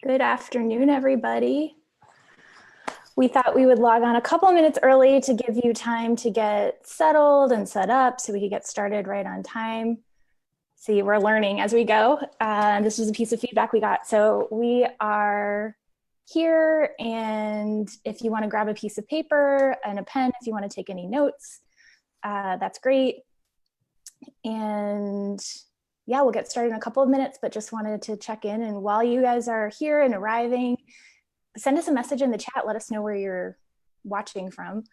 Good afternoon, everybody. We thought we would log on a couple minutes early to give you time to get settled and set up so we could get started right on time. See, we're learning as we go. This was a piece of feedback we got. So we are here, and if you want to grab a piece of paper and a pen, if you want to take any notes, that's great. And yeah, we'll get started in a couple of minutes, but just wanted to check in. And while you guys are here and arriving, send us a message in the chat. Let us know where you're watching from.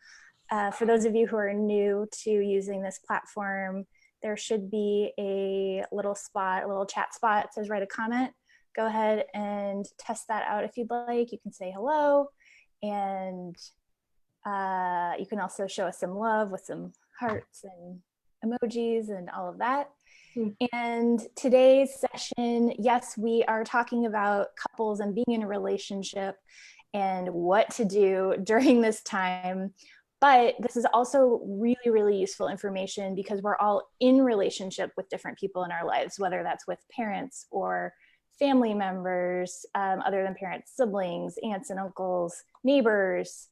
For those of you who are new to using this platform, there should be a little spot, a little chat spot. It says write a comment. Go ahead and test that out if you'd like. You can say hello, and you can also show us some love with some hearts and emojis and all of that. And today's session, yes, we are talking about couples and being in a relationship and what to do during this time. But this is also really, really useful information because we're all in relationship with different people in our lives, whether that's with parents or family members, other than parents, siblings, aunts and uncles, neighbors,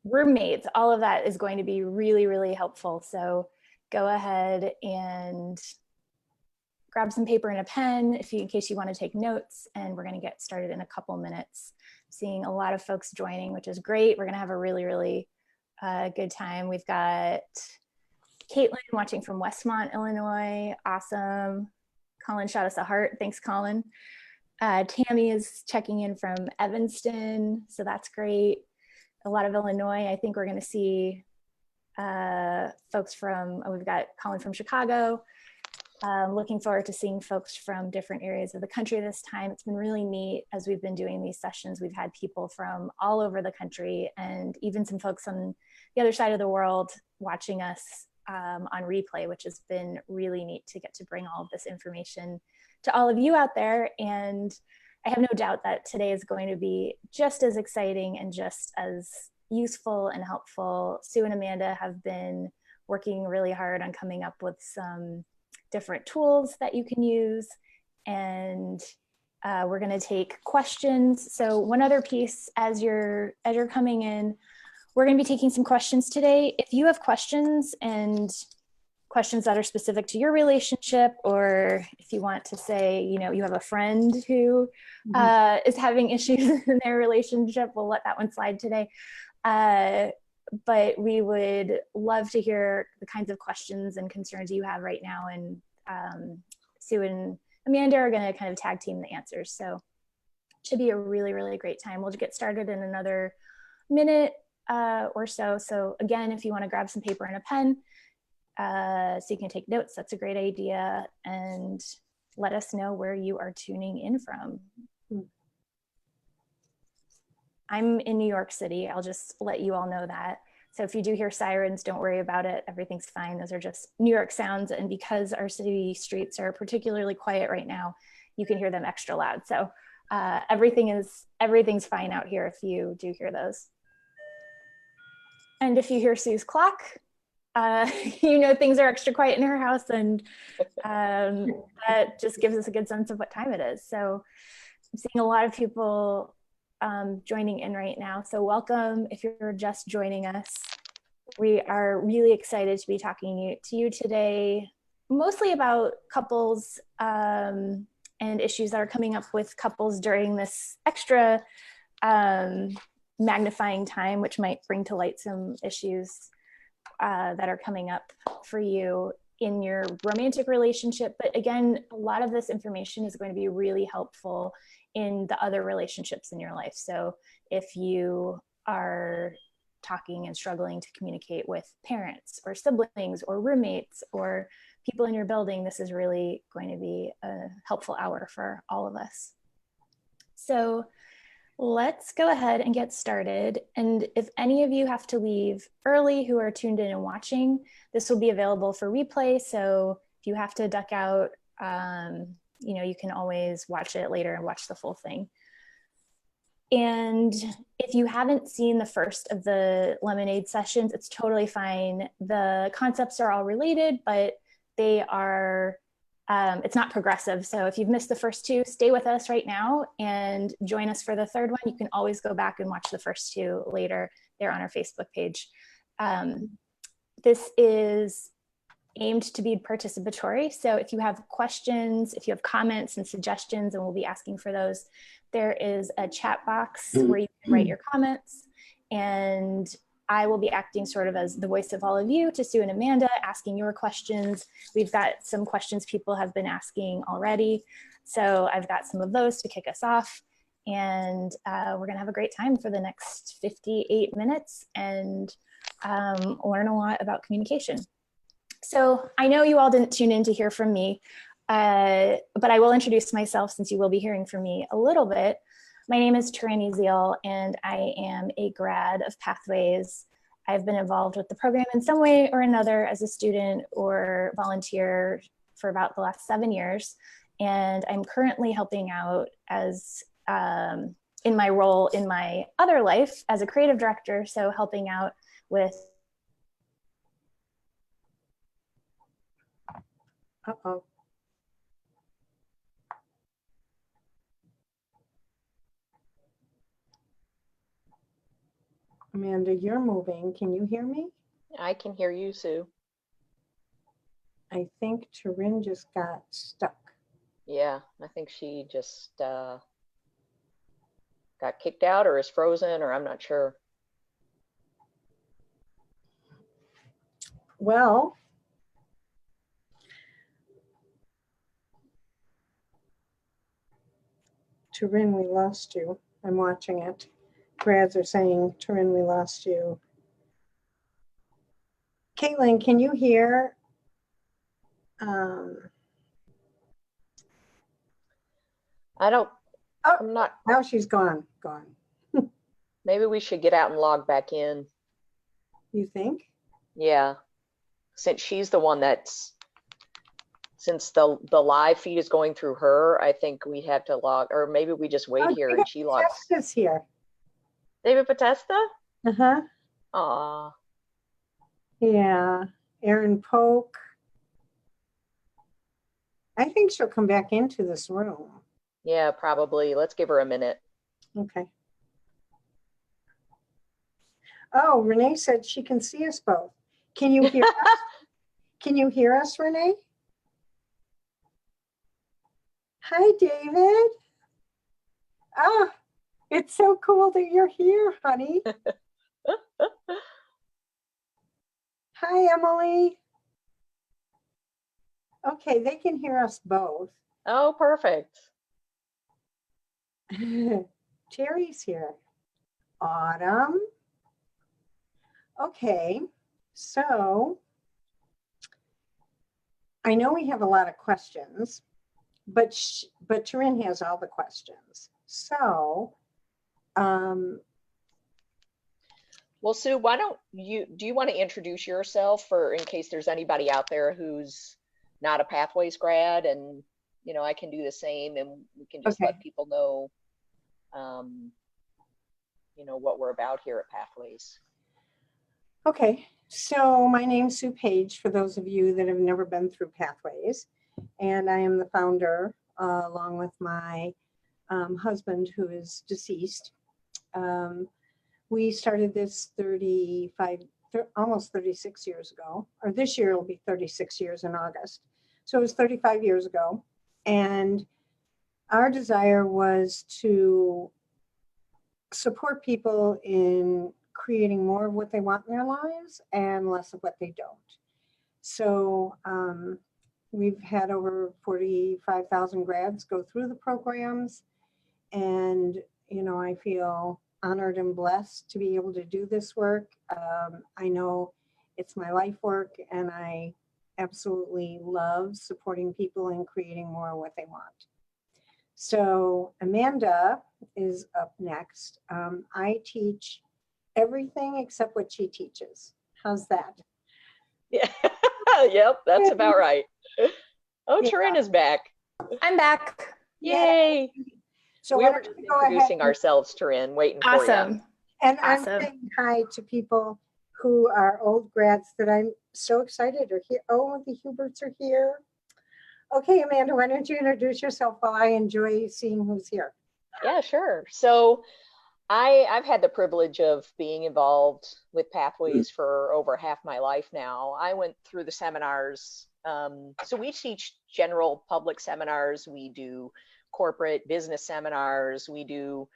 roommates. All of that is going to be really, really helpful. So go ahead and grab some paper and a pen in case you want to take notes, and we're going to get started in a couple minutes. Seeing a lot of folks joining, which is great. We're going to have a really, really good time. We've got Caitlin watching from Westmont, Illinois. Awesome. Colin shot us a heart. Thanks, Colin. Tammy is checking in from Evanston, so that's great. A lot of Illinois. I think we're going to see folks from, we've got Colin from Chicago. Looking forward to seeing folks from different areas of the country this time. It's been really neat as we've been doing these sessions. We've had people from all over the country and even some folks on the other side of the world watching us on replay, which has been really neat to get to bring all of this information to all of you out there. And I have no doubt that today is going to be just as exciting and just as useful and helpful. Sue and Amanda have been working really hard on coming up with some different tools that you can use, and we're going to take questions. So one other piece, as you're coming in, we're going to be taking some questions today. If you have questions and questions that are specific to your relationship, or if you want to say, you have a friend who is having issues in their relationship, we'll let that one slide today. But we would love to hear the kinds of questions and concerns you have right now. And Sue and Amanda are going to kind of tag team the answers. So it should be a really, really great time. We'll get started in another minute or so. So again, if you want to grab some paper and a pen so you can take notes, that's a great idea. And let us know where you are tuning in from. I'm in New York City. I'll just let you all know that. So if you do hear sirens, don't worry about it. Everything's fine. Those are just New York sounds. And because our city streets are particularly quiet right now, you can hear them extra loud. So everything's fine out here if you do hear those. And if you hear Sue's clock, things are extra quiet in her house, and that just gives us a good sense of what time it is. So I'm seeing a lot of people joining in right now. So welcome if you're just joining us. We are really excited to be talking to you today, mostly about couples and issues that are coming up with couples during this extra magnifying time, which might bring to light some issues that are coming up for you in your romantic relationship. But again, a lot of this information is going to be really helpful in the other relationships in your life. So if you are talking and struggling to communicate with parents or siblings or roommates or people in your building, this is really going to be a helpful hour for all of us. So let's go ahead and get started. And if any of you have to leave early who are tuned in and watching, this will be available for replay. So if you have to duck out, you can always watch it later and watch the full thing. And if you haven't seen the first of the Lemonade sessions, it's totally fine. The concepts are all related, but they are it's not progressive. So if you've missed the first two, stay with us right now and join us for the third one. You can always go back and watch the first two later. They're on our Facebook page. This is aimed to be participatory. So if you have questions, if you have comments and suggestions, and we'll be asking for those, there is a chat box where you can write your comments, and I will be acting sort of as the voice of all of you to Sue and Amanda, asking your questions. We've got some questions people have been asking already. So I've got some of those to kick us off. And we're gonna have a great time for the next 58 minutes and learn a lot about communication. So I know you all didn't tune in to hear from me, but I will introduce myself since you will be hearing from me a little bit. My name is Tarani Zeal, and I am a grad of Pathways. I've been involved with the program in some way or another as a student or volunteer for about the last 7 years. And I'm currently helping out as in my role in my other life as a creative director. So helping out with Uh-oh. Amanda, you're moving. Can you hear me? I can hear you, Sue. I think Taryn just got stuck. Yeah, I think she just got kicked out or is frozen, or I'm not sure. Well, Taryn, we lost you. I'm watching it. Grads are saying, Taryn, we lost you. Caitlin, can you hear? I don't, Oh, I'm not, now she's gone. maybe we should get out and log back in. You think? Yeah, since she's the one that's, since the live feed is going through her, I think we have to log, or maybe we just wait here and she logs. Jessica's here. David Potesta? Uh-huh. Aw. Yeah. Erin Polk. I think she'll come back into this room. Yeah, probably. Let's give her a minute. Okay. Oh, Renee said she can see us both. Can you hear us? Can you hear us, Renee? Hi, David. Ah, it's so cool that you're here, honey. Hi, Emily. Okay, they can hear us both. Oh, perfect. Terry's here. Autumn. Okay, so I know we have a lot of questions, but Taryn has all the questions. So, well, Sue, why don't you, do you want to introduce yourself for, in case there's anybody out there who's not a Pathways grad, and, you know, I can do the same, and we can just let people know, you know, what we're about here at Pathways. Okay, so my name's Sue Page, for those of you that have never been through Pathways, and I am the founder, along with my husband, who is deceased. We started this almost 36 years ago, or this year will be 36 years in August. So it was 35 years ago, and our desire was to support people in creating more of what they want in their lives and less of what they don't. So we've had over 45,000 grads go through the programs, and you know, I feel honored and blessed to be able to do this work. I know it's my life work, and I absolutely love supporting people and creating more of what they want. So Amanda is up next. I teach everything except what she teaches. How's that? Yeah, yep, that's about right. Oh, Yeah. Taryn is back. I'm back. Yay. So We why were don't just you go ahead introducing ourselves, Taryn, waiting for you. Awesome. And Awesome. I'm saying hi to people who are old grads that I'm so excited are here. Oh, the Huberts are here. Okay, Amanda, why don't you introduce yourself while I enjoy seeing who's here? Yeah, sure. So I've had the privilege of being involved with Pathways for over half my life now. I went through the seminars. So we teach general public seminars. We do corporate business seminars. We do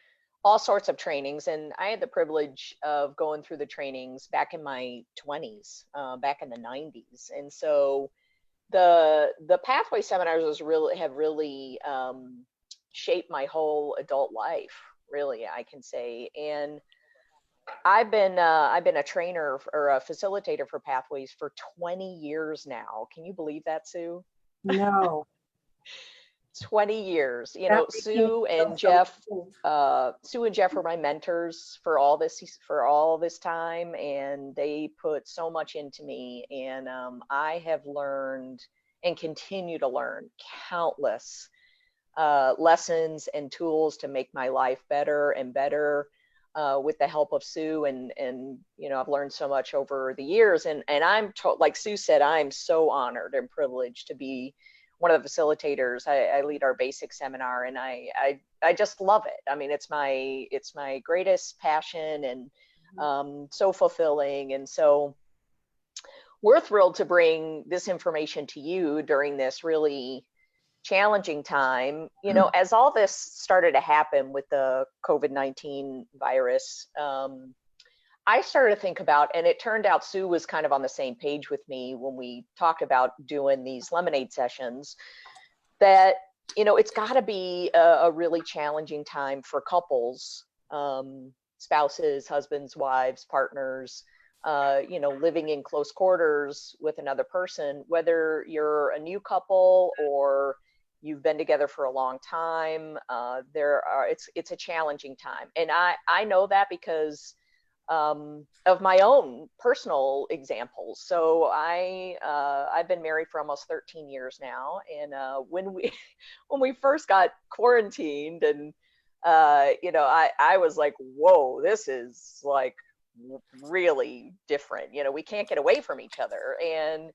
all sorts of trainings. And I had the privilege of going through the trainings back in my 20s, back in the 90s. And so the Pathway seminars have really shaped my whole adult life, really, I can say. And I've been a trainer or a facilitator for Pathways for 20 years now. Can you believe that, Sue? No, 20 years. You that know, makes me feel Sue and Jeff were my mentors for all this time, and they put so much into me. And I have learned and continue to learn countless lessons and tools to make my life better and better with the help of Sue. And you know, I've learned so much over the years. And like Sue said, I'm so honored and privileged to be one of the facilitators. I lead our basic seminar, and I just love it. I mean, it's my greatest passion, and so fulfilling. And so we're thrilled to bring this information to you during this really challenging time. You know, as all this started to happen with the COVID-19 virus, I started to think about, and it turned out Sue was kind of on the same page with me when we talked about doing these lemonade sessions, that, you know, it's got to be a really challenging time for couples, spouses, husbands, wives, partners, you know, living in close quarters with another person, whether you're a new couple or you've been together for a long time. It's a challenging time. And I know that because of my own personal examples. So I've been married for almost 13 years now. And when we first got quarantined, and you know, I was like, whoa, this is like really different. You know, we can't get away from each other. And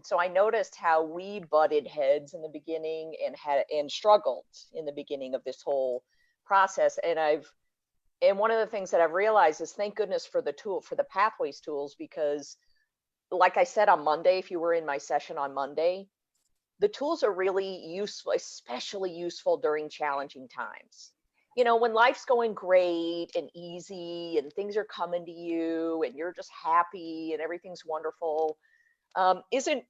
so I noticed how we butted heads in the beginning and struggled in the beginning of this whole process. And one of the things that I've realized is, thank goodness for the Pathways tools, because like I said on Monday, if you were in my session on Monday, the tools are really useful, especially useful during challenging times. You know, when life's going great and easy and things are coming to you and you're just happy and everything's wonderful, isn't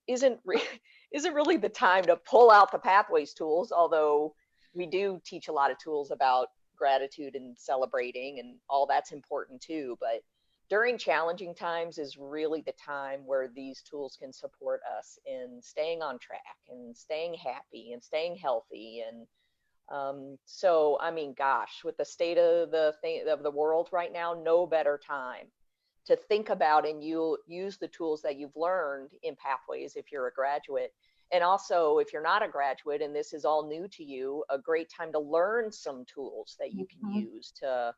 really the time to pull out the Pathways tools, although we do teach a lot of tools about gratitude and celebrating, and all that's important too. But during challenging times is really the time where these tools can support us in staying on track and staying happy and staying healthy. And so, I mean, gosh, with the state of the world right now, no better time to think about, and you'll use the tools that you've learned in Pathways if you're a graduate. And also, if you're not a graduate and this is all new to you, a great time to learn some tools that you can use to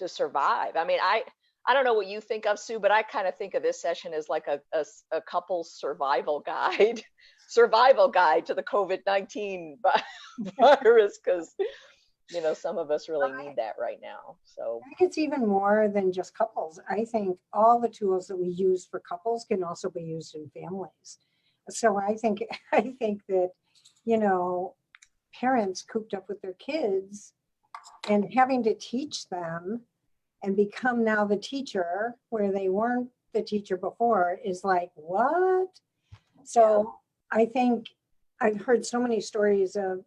survive. I mean, I don't know what you think of, Sue, but I kind of think of this session as like a couple's survival guide to the COVID-19 virus, because, you know, some of us really need that right now. So I think it's even more than just couples. I think all the tools that we use for couples can also be used in families. So I think that, you know, parents cooped up with their kids and having to teach them and become now the teacher where they weren't the teacher before is like, what? So I think I've heard so many stories of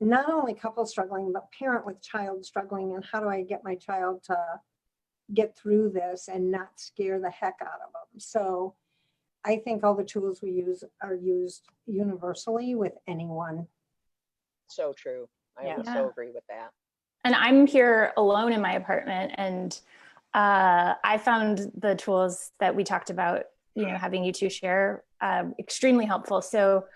not only couples struggling, but parent with child struggling, and how do I get my child to get through this and not scare the heck out of them. So I think all the tools we use are used universally with anyone. so true. I would so agree with that. And I'm here alone in my apartment, and I found the tools that we talked about, you know, having you two share, extremely helpful. So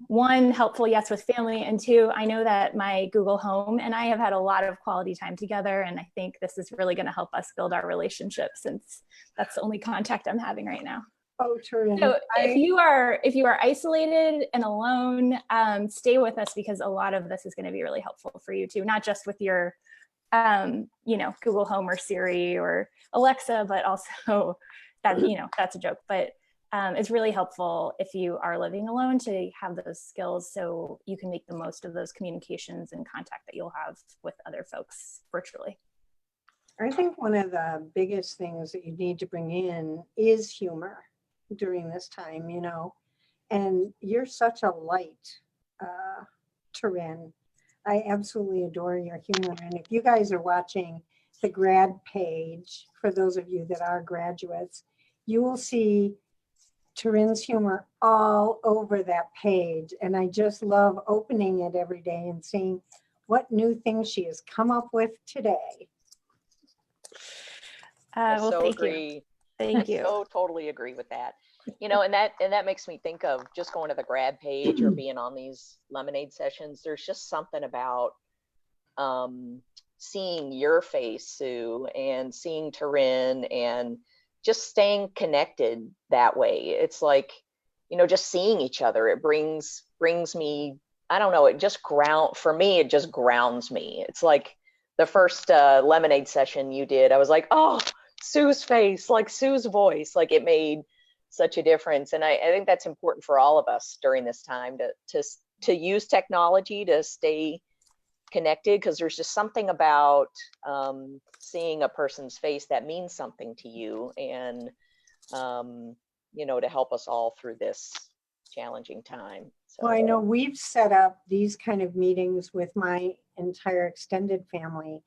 one, helpful, yes, with family, and two, I know that my Google Home and I have had a lot of quality time together, and I think this is really going to help us build our relationship, since that's the only contact I'm having right now. Oh, Turin. So if you are isolated and alone, stay with us because a lot of this is going to be really helpful for you too, not just with your Google Home or Siri or Alexa, but also that, that's a joke, but it's really helpful if you are living alone to have those skills so you can make the most of those communications and contact that you'll have with other folks virtually. I think one of the biggest things that you need to bring in is humor during this time, and you're such a light, Turin. I absolutely adore your humor. And if you guys are watching the grad page, for those of you that are graduates, you will see Turin's humor all over that page. And I just love opening it every day and seeing what new things she has come up with today. I so thank agree. you. Thank you. So totally agree with that. And that makes me think of just going to the grad page or being on these Lemonade sessions. There's just something about seeing your face, Sue, and seeing Turin, and just staying connected that way. It's like, just seeing each other. It brings me, I don't know, it just grounds me. It's like the first Lemonade session you did, I was like, oh, Sue's face, like Sue's voice, like it made such a difference. And I think that's important for all of us during this time to use technology to stay connected, because there's just something about seeing a person's face that means something to you, and to help us all through this challenging time. So. Well, I know we've set up these kind of meetings with my entire extended family,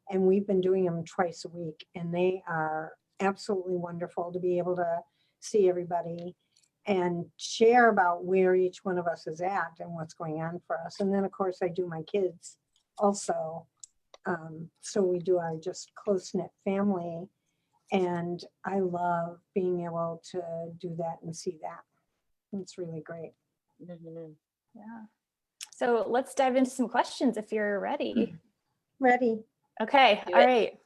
and we've been doing them twice a week, and they are absolutely wonderful to be able to see everybody and share about where each one of us is at and what's going on for us. And then of course I do my kids also. So we do our just close-knit family, and I love being able to do that and see that. It's really great. Mm-hmm. Yeah. So let's dive into some questions if you're ready. Ready. Okay. All right.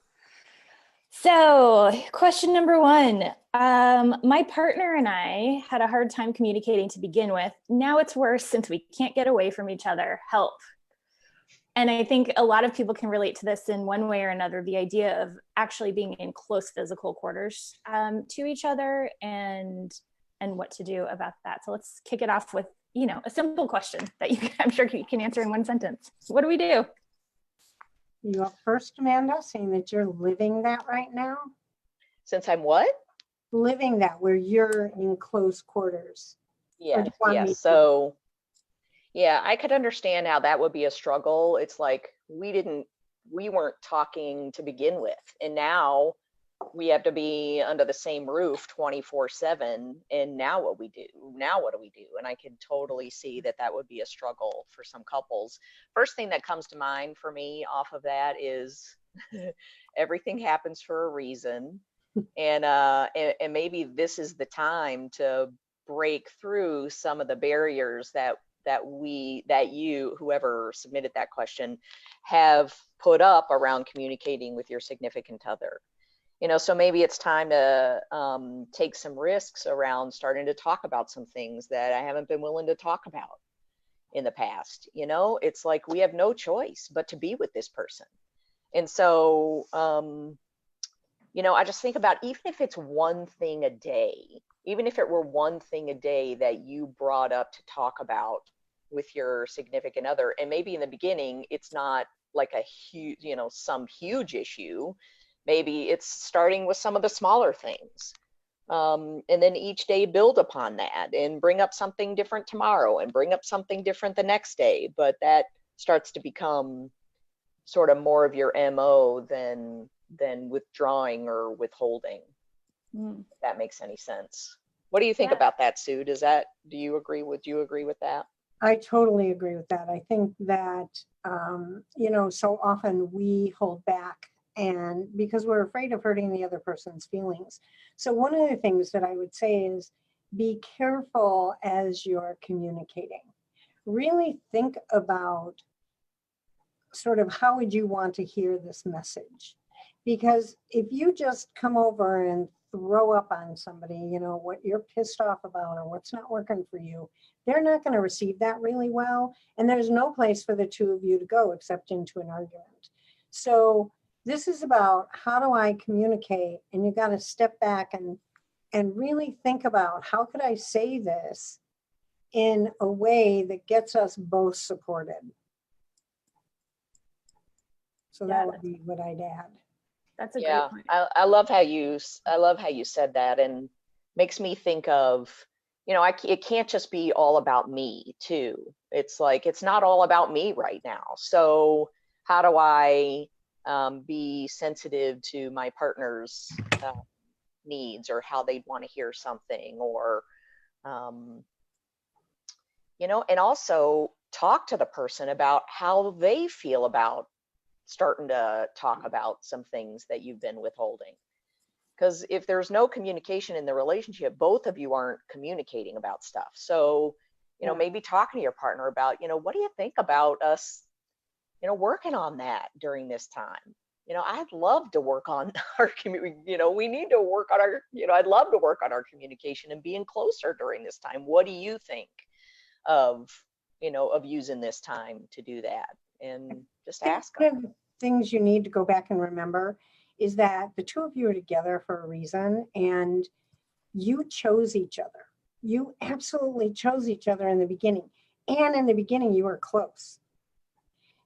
So question number one, my partner and I had a hard time communicating to begin with. Now it's worse since we can't get away from each other. Help. And I think a lot of people can relate to this in one way or another, the idea of actually being in close physical quarters to each other and what to do about that. So let's kick it off with, a simple question that I'm sure you can answer in one sentence. What do we do? You up first, Amanda, saying that you're living that right now? Since I'm what? Living that, where you're in close quarters. Yeah. So, yeah, I could understand how that would be a struggle. It's like we weren't talking to begin with, and now we have to be under the same roof 24/7. And now what do we do? And I can totally see that would be a struggle for some couples. First thing that comes to mind for me off of that is everything happens for a reason. And maybe this is the time to break through some of the barriers that you, whoever submitted that question, have put up around communicating with your significant other. So maybe it's time to take some risks around starting to talk about some things that I haven't been willing to talk about in the past. It's like we have no choice but to be with this person. And so, I just think about, even if it's one thing a day, even if it were one thing a day that you brought up to talk about with your significant other, and maybe in the beginning, it's not like a huge, some huge issue. Maybe it's starting with some of the smaller things. And then each day build upon that and bring up something different tomorrow and bring up something different the next day. But that starts to become sort of more of your MO than withdrawing or withholding. If that makes any sense. What do you think about that, Sue? Do you agree with that? I totally agree with that. I think that, so often we hold back, and because we're afraid of hurting the other person's feelings. So one of the things that I would say is be careful as you're communicating. Really think about sort of how would you want to hear this message? Because if you just come over and throw up on somebody, what you're pissed off about or what's not working for you, they're not going to receive that really well. And there's no place for the two of you to go except into an argument. So this is about how do I communicate? And you got to step back and really think about how could I say this in a way that gets us both supported. So Yeah, that would be what I'd add. That's a Yeah, great point. I love how you said that, and makes me think of, it can't just be all about me too. It's like, it's not all about me right now. So how do I be sensitive to my partner's needs, or how they'd want to hear something, or, and also talk to the person about how they feel about starting to talk about some things that you've been withholding. Because if there's no communication in the relationship, both of you aren't communicating about stuff. So, Yeah. maybe talking to your partner about, what do you think about us, working on that during this time? I'd love to work on our community, we need to work on our, I'd love to work on our communication and being closer during this time. What do you think of, of using this time to do that? And just ask them. One of the things you need to go back and remember is that the two of you are together for a reason, and you chose each other. You absolutely chose each other in the beginning. And in the beginning, you were close.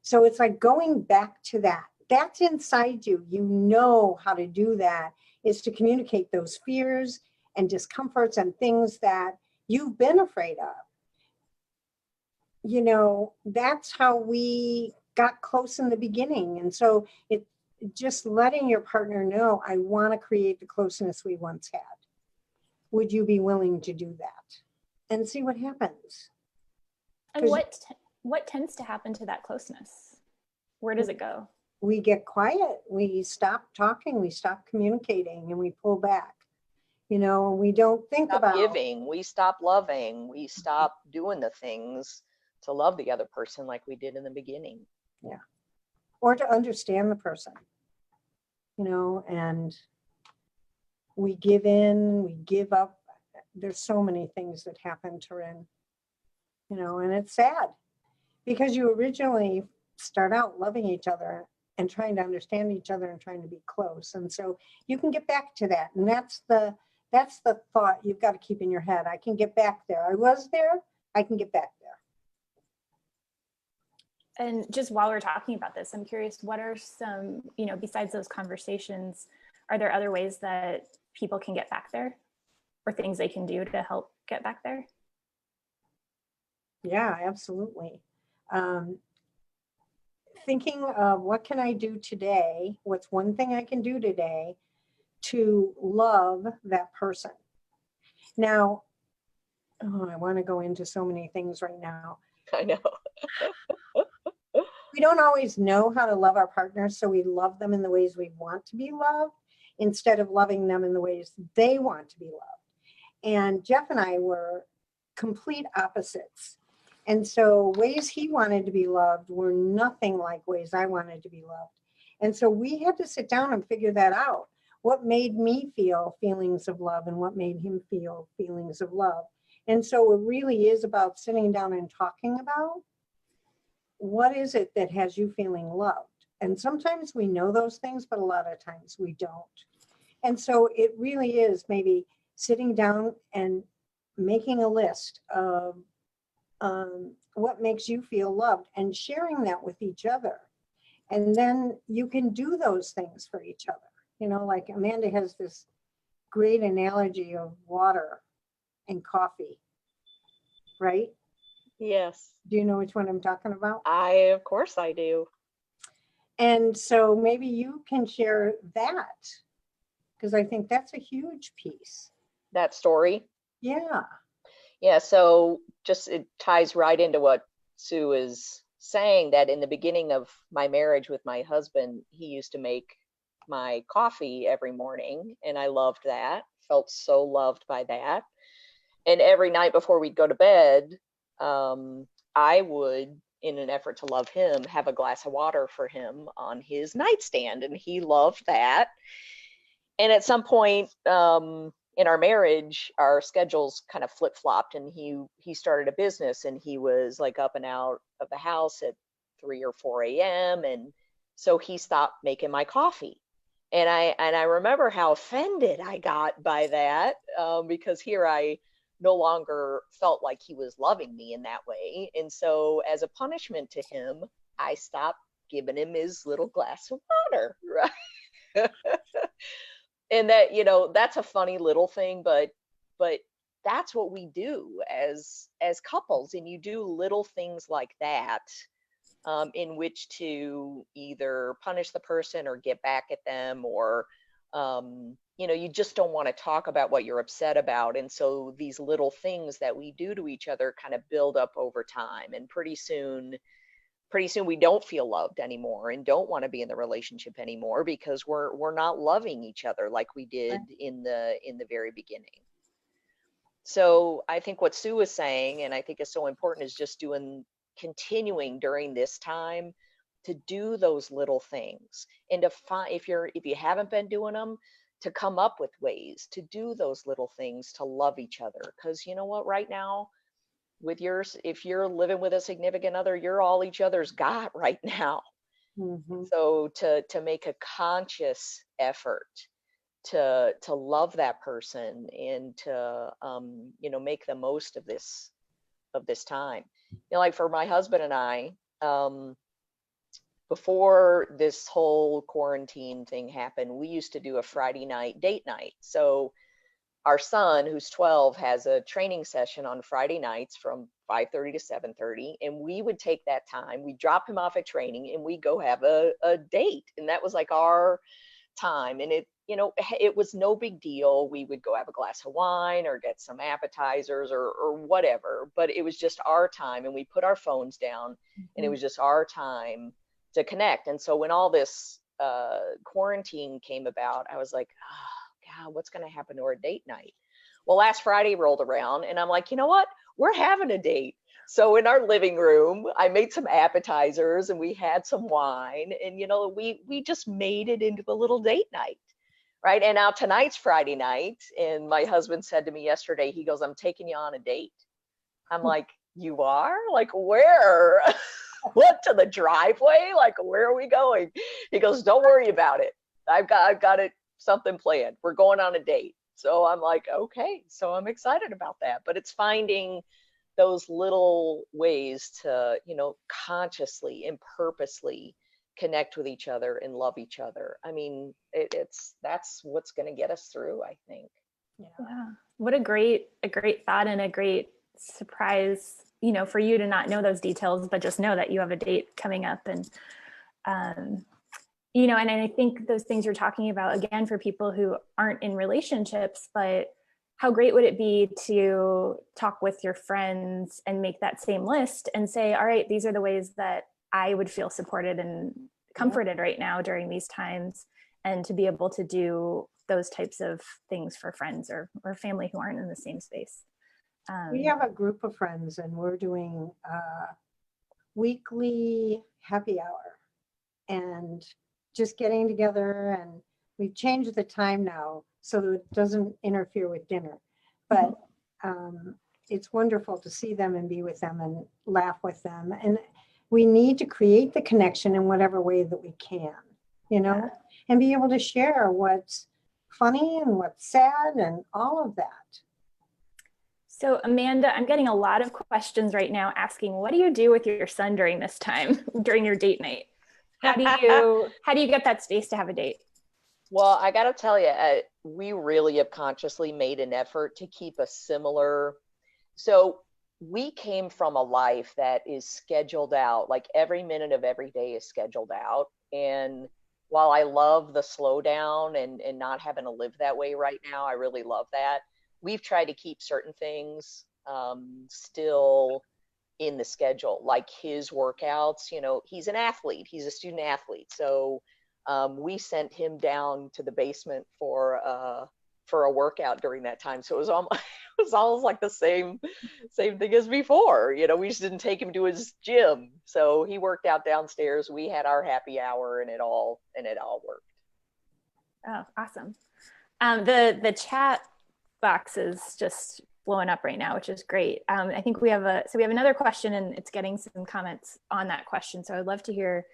So it's like going back to that. That's inside you. You know how to do that, is to communicate those fears and discomforts and things that you've been afraid of. That's how we got close in the beginning. And so it just letting your partner know, I want to create the closeness we once had. Would you be willing to do that? And see what happens. And what tends to happen to that closeness? Where does it go? We get quiet. We stop talking. We stop communicating, and we pull back. We don't think Stop about giving. We stop loving. We stop doing the things to love the other person like we did in the beginning. Yeah. Or to understand the person, and we give in, we give up. There's so many things that happen, Taryn, and it's sad because you originally start out loving each other and trying to understand each other and trying to be close. And so you can get back to that. And that's the thought you've got to keep in your head. I can get back there. I was there. I can get back there. And just while we're talking about this, I'm curious, what are some, besides those conversations, are there other ways that people can get back there, or things they can do to help get back there? Yeah, absolutely. Thinking of what can I do today? What's one thing I can do today to love that person? Now, I want to go into so many things right now. I know. We don't always know how to love our partners, so we love them in the ways we want to be loved instead of loving them in the ways they want to be loved. And Jeff and I were complete opposites. And so ways he wanted to be loved were nothing like ways I wanted to be loved. And so we had to sit down and figure that out. What made me feel feelings of love and what made him feel feelings of love. And so it really is about sitting down and talking about what is it that has you feeling loved. And sometimes we know those things, but a lot of times we don't. And so it really is maybe sitting down and making a list of what makes you feel loved and sharing that with each other. And then you can do those things for each other. Like Amanda has this great analogy of water and coffee, right? Yes. Do you know which one I'm talking about? Of course I do. And so maybe you can share that, because I think that's a huge piece. That story. Yeah. Yeah. So it ties right into what Sue is saying, that in the beginning of my marriage with my husband, he used to make my coffee every morning, and I loved that. Felt so loved by that. And every night before we'd go to bed, I would, in an effort to love him, have a glass of water for him on his nightstand, and he loved that. And at some point in our marriage, our schedules kind of flip-flopped, and he started a business, and he was like up and out of the house at 3 or 4 a.m. And so he stopped making my coffee. And I remember how offended I got by that, because here I no longer felt like he was loving me in that way. And so as a punishment to him, I stopped giving him his little glass of water, right? And that, that's a funny little thing, but that's what we do as couples. And you do little things like that, in which to either punish the person or get back at them, or you just don't want to talk about what you're upset about. And so these little things that we do to each other kind of build up over time, and pretty soon we don't feel loved anymore and don't want to be in the relationship anymore, because we're not loving each other like we did in the very beginning. So I think what Sue was saying, and I think is so important, is just continuing during this time to do those little things, and to find, if you haven't been doing them, to come up with ways to do those little things to love each other. Because you know what, right now, if you're living with a significant other, you're all each other's got right now. Mhm. So to make a conscious effort to love that person, and to make the most of this time. Like for my husband and I, before this whole quarantine thing happened, we used to do a Friday night date night. So our son, who's 12, has a training session on Friday nights from 5:30 to 7:30, and we would take that time, we drop him off at training, and we go have a date. And that was like our time. And it was no big deal. We would go have a glass of wine or get some appetizers or whatever, but it was just our time, and we put our phones down, and it was just our time to connect. And so when all this quarantine came about, I was like, oh God, what's going to happen to our date night? Well, last Friday rolled around, and I'm like, you know what? We're having a date. So in our living room, I made some appetizers, and we had some wine, and we just made it into a little date night. Right. And now tonight's Friday night, and my husband said to me yesterday, he goes, I'm taking you on a date. I'm like, you are? Like, where? What, to the driveway? Like, where are we going? He goes, don't worry about it. I've got it, something planned. We're going on a date. So I'm like, okay. So I'm excited about that. But it's finding those little ways to, consciously and purposely connect with each other and love each other. I mean, that's what's going to get us through, I think. Yeah. What a great thought, and a great surprise, for you to not know those details, but just know that you have a date coming up. And, and I think those things you're talking about, again, for people who aren't in relationships, but how great would it be to talk with your friends and make that same list and say, all right, these are the ways that I would feel supported and comforted right now during these times, and to be able to do those types of things for friends or family who aren't in the same space. We have a group of friends, and we're doing weekly happy hour, and just getting together, and we've changed the time now so that it doesn't interfere with dinner. But it's wonderful to see them and be with them and laugh with them. And we need to create the connection in whatever way that we can, and be able to share what's funny and what's sad and all of that. So Amanda, I'm getting a lot of questions right now asking, what do you do with your son during this time, during your date night? How do you get that space to have a date? Well, I got to tell you, we really have consciously made an effort to keep a similar. So we came from a life that is scheduled out, like every minute of every day is scheduled out. And while I love the slowdown and not having to live that way right now, I really love that. We've tried to keep certain things still in the schedule, like his workouts. He's an athlete, he's a student athlete. So we sent him down to the basement for a workout during that time. So it was almost like the same thing as before. We just didn't take him to his gym. So he worked out downstairs. We had our happy hour, and it all worked. Oh, awesome. The chat box is just blowing up right now, which is great. I think we have another question, and it's getting some comments on that question. So I'd love to hear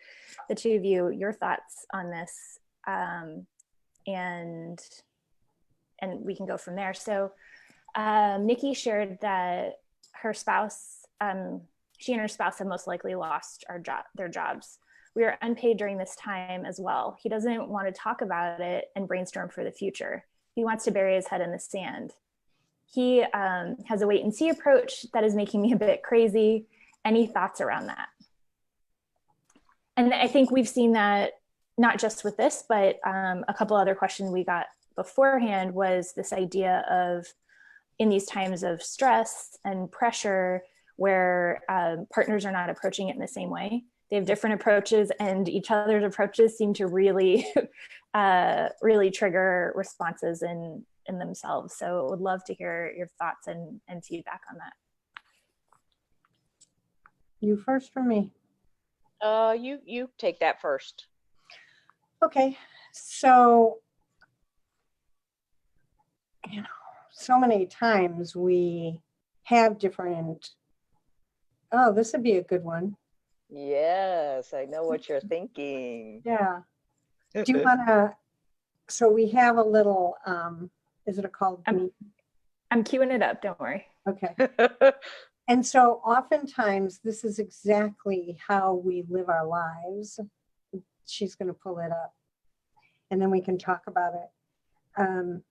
the two of you, your thoughts on this, and we can go from there. So Nikki shared that her spouse, she and her spouse have most likely lost their jobs. We are unpaid during this time as well. He doesn't want to talk about it and brainstorm for the future. He wants to bury his head in the sand. He has a wait and see approach that is making me a bit crazy. Any thoughts around that? And I think we've seen that not just with this, but a couple other questions we got beforehand was this idea of, in these times of stress and pressure where partners are not approaching it in the same way. They have different approaches, and each other's approaches seem to really, really trigger responses in themselves. So I would love to hear your thoughts and feedback on that. You first for me? You take that first. Okay, so, so many times we have different, oh, this would be a good one. Yes, I know what you're thinking. Yeah. Do you want to, so we have a little, is it called? I'm queuing it up, don't worry. Okay. And so oftentimes this is exactly how we live our lives. She's going to pull it up and then we can talk about it.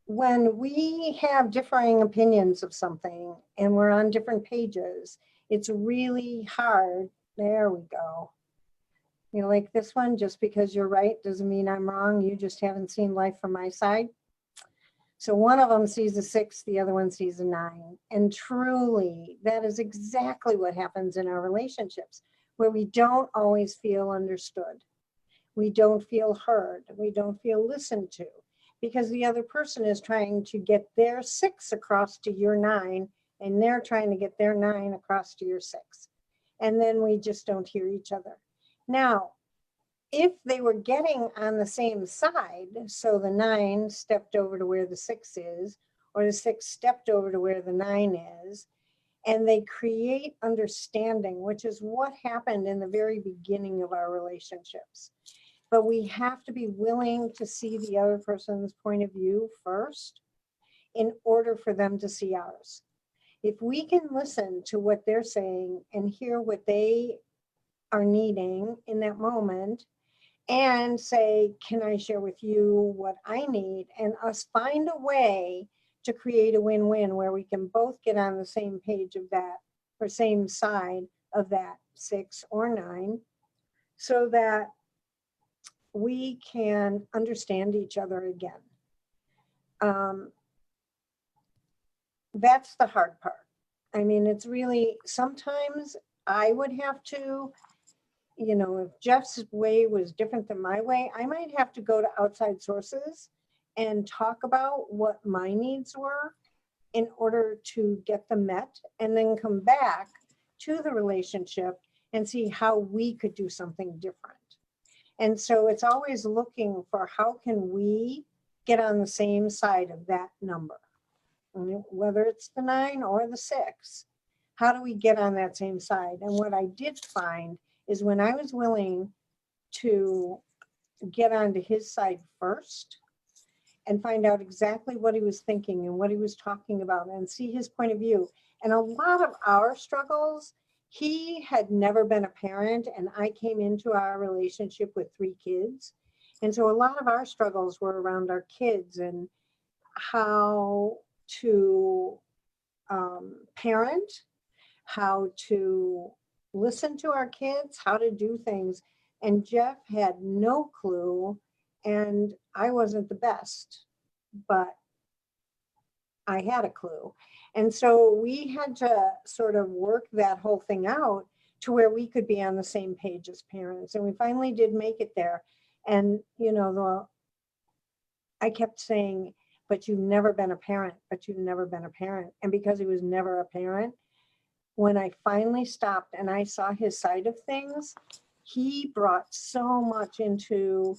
When we have differing opinions of something and we're on different pages, it's really hard. There we go. You know, like this one, just because you're right doesn't mean I'm wrong. You just haven't seen life from my side. So one of them sees a 6, the other one sees a 9. And truly, that is exactly what happens in our relationships, where we don't always feel understood. We don't feel heard. We don't feel listened to, because the other person is trying to get their 6 across to your 9, and they're trying to get their 9 across to your 6. And then we just don't hear each other. Now, if they were getting on the same side, so the 9 stepped over to where the 6 is, or the 6 stepped over to where the 9 is, and they create understanding, which is what happened in the very beginning of our relationships. But we have to be willing to see the other person's point of view first in order for them to see ours. If we can listen to what they're saying and hear what they are needing in that moment and say, can I share with you what I need? And us find a way to create a win-win where we can both get on the same page of that, or same side of that 6 or 9, so that we can understand each other again. That's the hard part. I mean, it's really, sometimes I would have to, you know, if Jeff's way was different than my way, I might have to go to outside sources and talk about what my needs were in order to get them met, and then come back to the relationship and see how we could do something different. And so it's always looking for how can we get on the same side of that number, whether it's the 9 or the 6. How do we get on that same side? And what I did find is when I was willing to get onto his side first and find out exactly what he was thinking and what he was talking about and see his point of view. And a lot of our struggles, he had never been a parent, and I came into our relationship with 3 kids. And so a lot of our struggles were around our kids and how to parent, how to listen to our kids, how to do things. And Jeff had no clue, and I wasn't the best, but I had a clue. And so we had to sort of work that whole thing out to where we could be on the same page as parents. And we finally did make it there. And, you know, I kept saying, but you've never been a parent, but you've never been a parent. And because he was never a parent, when I finally stopped and I saw his side of things, he brought so much into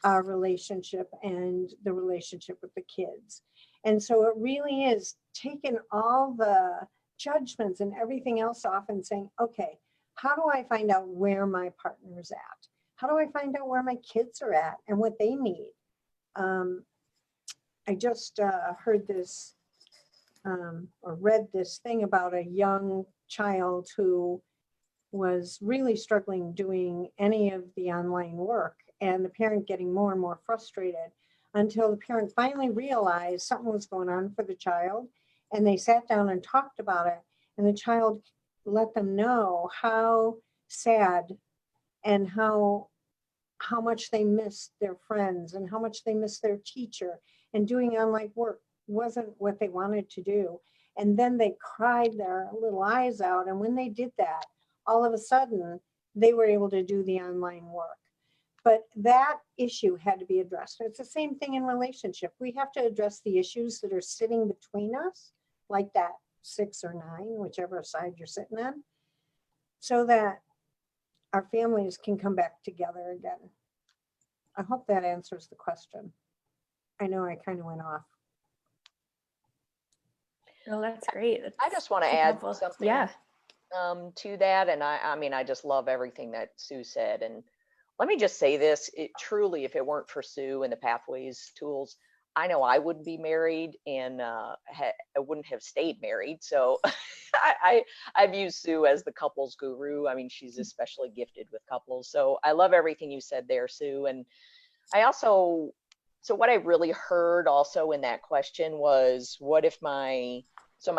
our relationship and the relationship with the kids. And so it really is taking all the judgments and everything else off and saying, okay, how do I find out where my partner's at? How do I find out where my kids are at and what they need? I just heard this or read this thing about a young child who was really struggling doing any of the online work, and the parent getting more and more frustrated until the parent finally realized something was going on for the child, and they sat down and talked about it, and the child let them know how sad and how much they missed their friends and how much they missed their teacher, and doing online work wasn't what they wanted to do. And then they cried their little eyes out, and when they did that, all of a sudden they were able to do the online work. But that issue had to be addressed. It's the same thing in relationship. We have to address the issues that are sitting between us, like that 6 or 9, whichever side you're sitting on, so that our families can come back together again. I hope that answers the question. I know I kind of went off. Oh, that's great. I just want to super add helpful. something Yeah. To that. And I mean, I just love everything that Sue said. And let me just say this, it truly, if it weren't for Sue and the Pathways tools, I know I wouldn't be married, and I wouldn't have stayed married. So I view Sue as the couples guru. I mean, she's especially gifted with couples. So I love everything you said there, Sue. And I also, so what I really heard also in that question was, what if my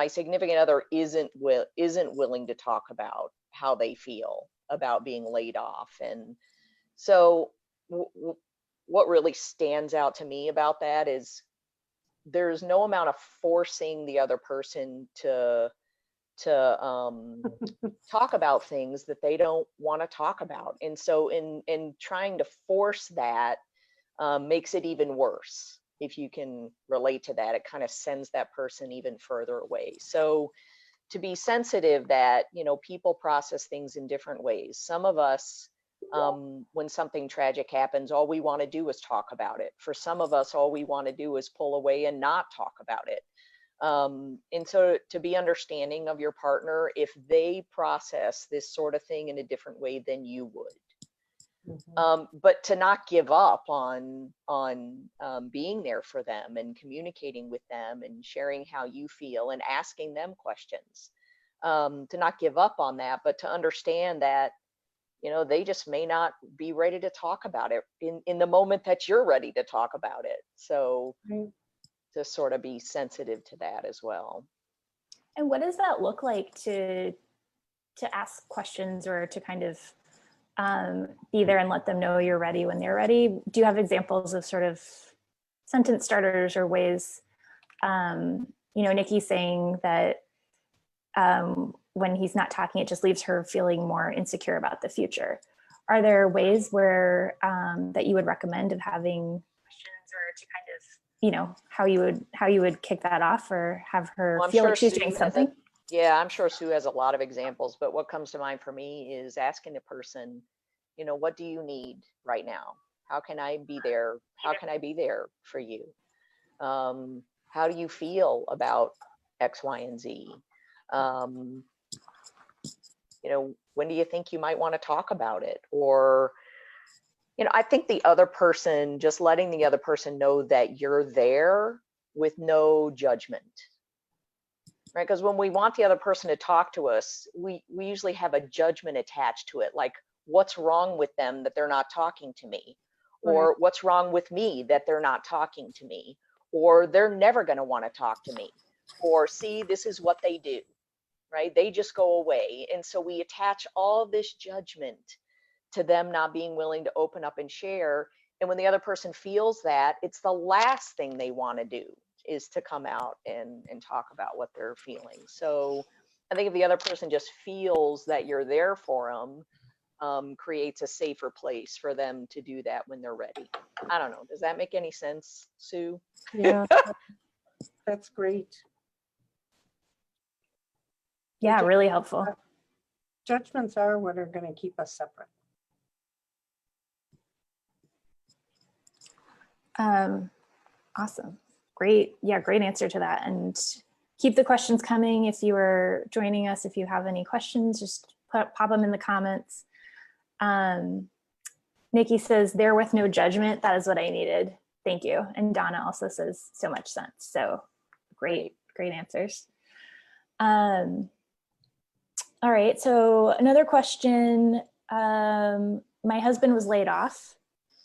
significant other isn't willing to talk about how they feel about being laid off? And so what really stands out to me about that is there's no amount of forcing the other person to talk about things that they don't want to talk about. And so in trying to force that makes it even worse. If you can relate to that, it kind of sends that person even further away. So to be sensitive that, you know, people process things in different ways. Some of us, when something tragic happens, all we want to do is talk about it. For some of us, all we want to do is pull away and not talk about it. And so to be understanding of your partner, if they process this sort of thing in a different way than you would. But to not give up on being there for them and communicating with them and sharing how you feel and asking them questions. To not give up on that, but to understand that, you know, they just may not be ready to talk about it in the moment that you're ready to talk about it. So to sort of be sensitive to that as well. And what does that look like to ask questions or to kind of be there and let them know you're ready when they're ready? Do you have examples of sort of sentence starters or ways, you know, Nikki saying that when he's not talking, it just leaves her feeling more insecure about the future. Are there ways where that you would recommend of having questions, or to kind of, you know, how you would kick that off or have her feel like she's doing something? Yeah, I'm sure Sue has a lot of examples, but what comes to mind for me is asking a person, you know, what do you need right now? How can I be there? How can I be there for you? How do you feel about X, Y, and Z? You know, when do you think you might want to talk about it? Or, you know, I think the other person, just letting the other person know that you're there with no judgment. Right? Because when we want the other person to talk to us, we usually have a judgment attached to it, like, what's wrong with them that they're not talking to me? Or what's wrong with me that they're not talking to me? Or they're never going to want to talk to me? Or, see, this is what they do, right? They just go away. And so we attach all this judgment to them not being willing to open up and share. And when the other person feels that, it's the last thing they want to do is to come out and talk about what they're feeling. So I think if the other person just feels that you're there for them, creates a safer place for them to do that when they're ready. I don't know. Does that make any sense, Sue? Yeah, that's great. Yeah, really helpful. Judgments are what are going to keep us separate. Awesome. Great. Yeah, great answer to that. And keep the questions coming. If you are joining us, if you have any questions, just pop them in the comments. Nikki says, there with no judgment. That is what I needed. Thank you. And Donna also says, so much sense. So great answers. All right. So another question. My husband was laid off.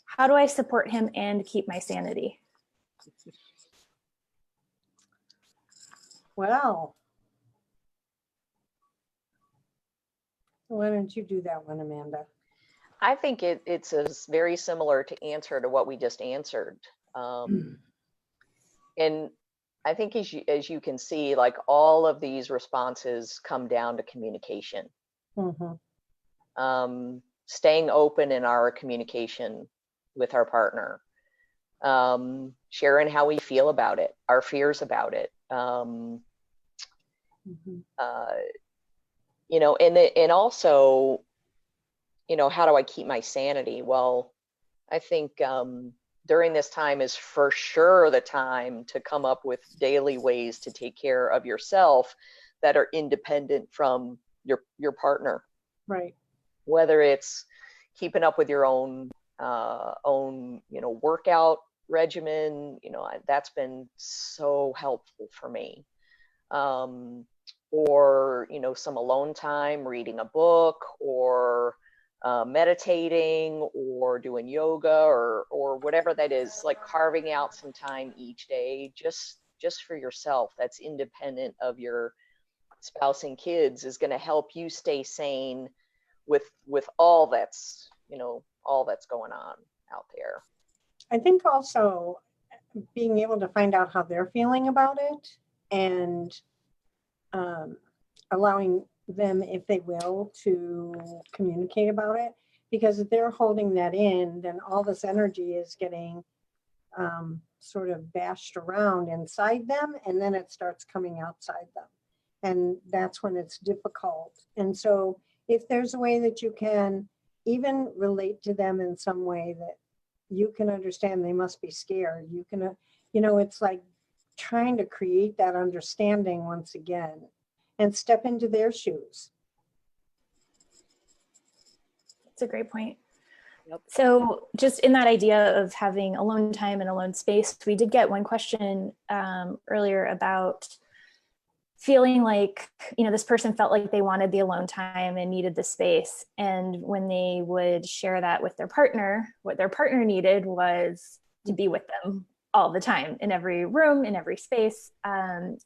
How do I support him and keep my sanity? Well, why don't you do that one, Amanda? I think it's very similar to answer to what we just answered. And I think as you can see, like all of these responses come down to communication. Mm-hmm. Staying open in our communication with our partner, sharing how we feel about it, our fears about it. You know, and also, you know, how do I keep my sanity? Well, I think during this time is for sure the time to come up with daily ways to take care of yourself that are independent from your partner. Right. Whether it's keeping up with your own you know, workout regimen, you know, that's been so helpful for me. Or, you know, some alone time, reading a book, or meditating, or doing yoga, or whatever that is, like carving out some time each day just for yourself, that's independent of your spouse and kids, is going to help you stay sane with all that's, you know, all that's going on out there. I think also being able to find out how they're feeling about it, and allowing them, if they will, to communicate about it, because if they're holding that in, then all this energy is getting sort of bashed around inside them, and then it starts coming outside them, and that's when it's difficult. And so if there's a way that you can even relate to them in some way that you can understand, they must be scared, you can, you know, it's like trying to create that understanding once again and step into their shoes. That's a great point. Yep. So just in that idea of having alone time and alone space, we did get one question earlier about feeling like, you know, this person felt like they wanted the alone time and needed the space. And when they would share that with their partner, what their partner needed was to be with them all the time, in every room, in every space. And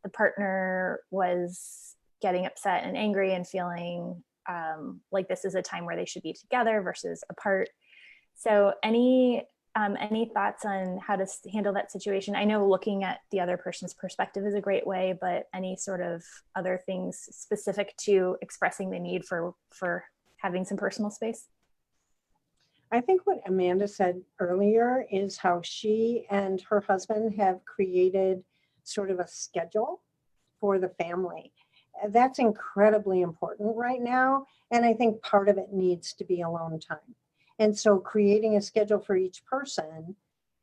the partner was getting upset and angry and feeling like this is a time where they should be together versus apart. So any thoughts on how to handle that situation? I know looking at the other person's perspective is a great way, but any sort of other things specific to expressing the need for having some personal space? I think what Amanda said earlier is how she and her husband have created sort of a schedule for the family. That's incredibly important right now. And I think part of it needs to be alone time. And so creating a schedule for each person,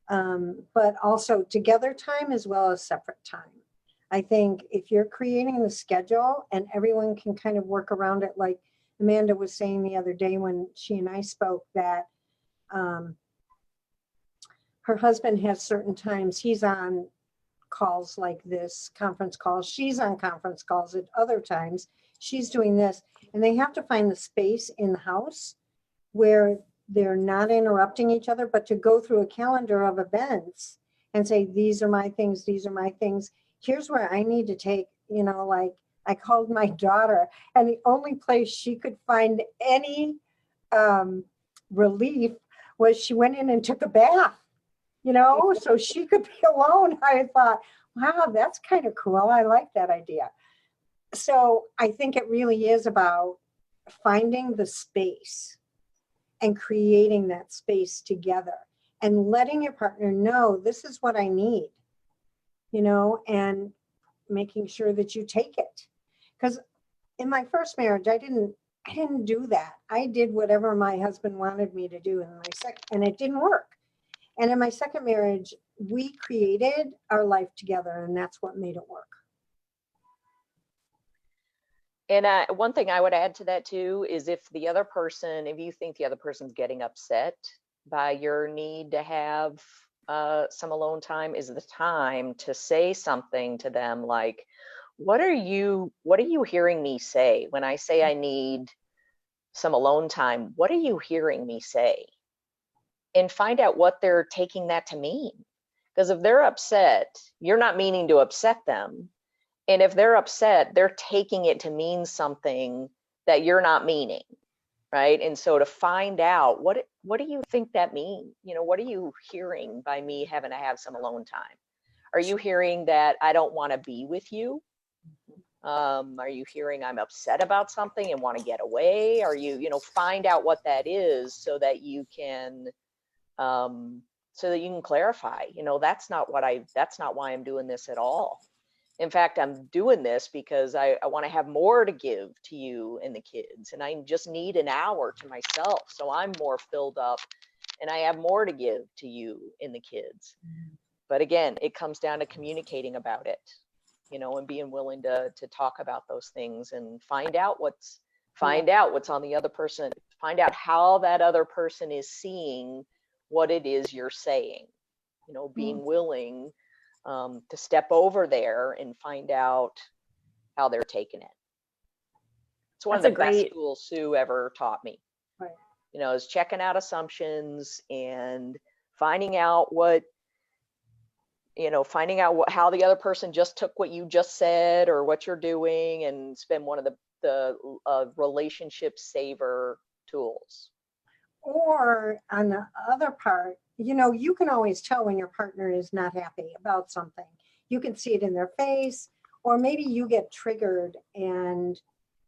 but also together time as well as separate time. I think if you're creating the schedule and everyone can kind of work around it, like Amanda was saying the other day when she and I spoke, that her husband has certain times he's on calls like this, conference calls, she's on conference calls at other times, she's doing this, and they have to find the space in the house where they're not interrupting each other, but to go through a calendar of events and say, these are my things, these are my things. Here's where I need to take, you know, like I called my daughter, and the only place she could find any relief was she went in and took a bath, you know, so she could be alone. I thought, wow, that's kind of cool. I like that idea. So I think it really is about finding the space and creating that space together and letting your partner know, this is what I need, you know, and making sure that you take it. Because in my first marriage, I didn't do that. I did whatever my husband wanted me to do in my second, and it didn't work. And in my second marriage, we created our life together, and that's what made it work. And one thing I would add to that too is if you think the other person's getting upset by your need to have some alone time, is the time to say something to them like, what are you hearing me say when I say I need some alone time? What are you hearing me say? And find out what they're taking that to mean. Because if they're upset, you're not meaning to upset them. And if they're upset, they're taking it to mean something that you're not meaning, right? And so to find out what do you think that means? You know, what are you hearing by me having to have some alone time? Are you hearing that I don't want to be with you? Are you hearing I'm upset about something and want to get away? Are you, find out what that is so that you can clarify, that's not why I'm doing this at all. In fact, I'm doing this because I want to have more to give to you and the kids, and I just need an hour to myself. So I'm more filled up and I have more to give to you and the kids. But again, it comes down to communicating about it, and being willing to talk about those things and find out what's on the other person, find out how that other person is seeing what it is you're saying, being willing to step over there and find out how they're taking it. It's one of the best tools Sue ever taught me. Right. Is checking out assumptions and finding out how the other person just took what you just said or what you're doing, and it's been one of the relationship saver tools. Or on the other part, you can always tell when your partner is not happy about something. You can see it in their face, or maybe you get triggered. And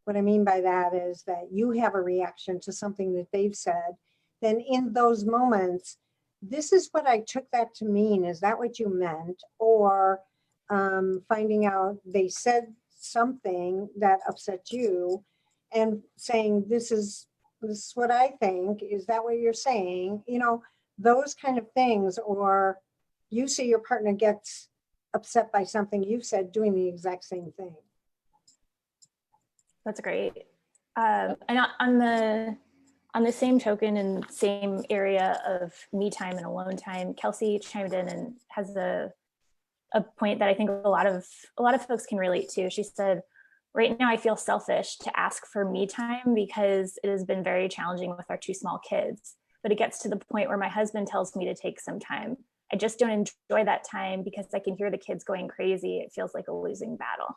what I mean by that is that you have a reaction to something that they've said. Then in those moments, this is what I took that to mean. Is that what you meant? Or finding out they said something that upset you and saying, this is what I think. Is that what you're saying? Those kind of things. Or you see your partner gets upset by something you said, doing the exact same thing. That's great. And on the same token and same area of me time and alone time, Kelsey chimed in and has a point that I think a lot of folks can relate to. She said, right now I feel selfish to ask for me time because it has been very challenging with our two small kids. But it gets to the point where my husband tells me to take some time. I just don't enjoy that time because I can hear the kids going crazy. It feels like a losing battle.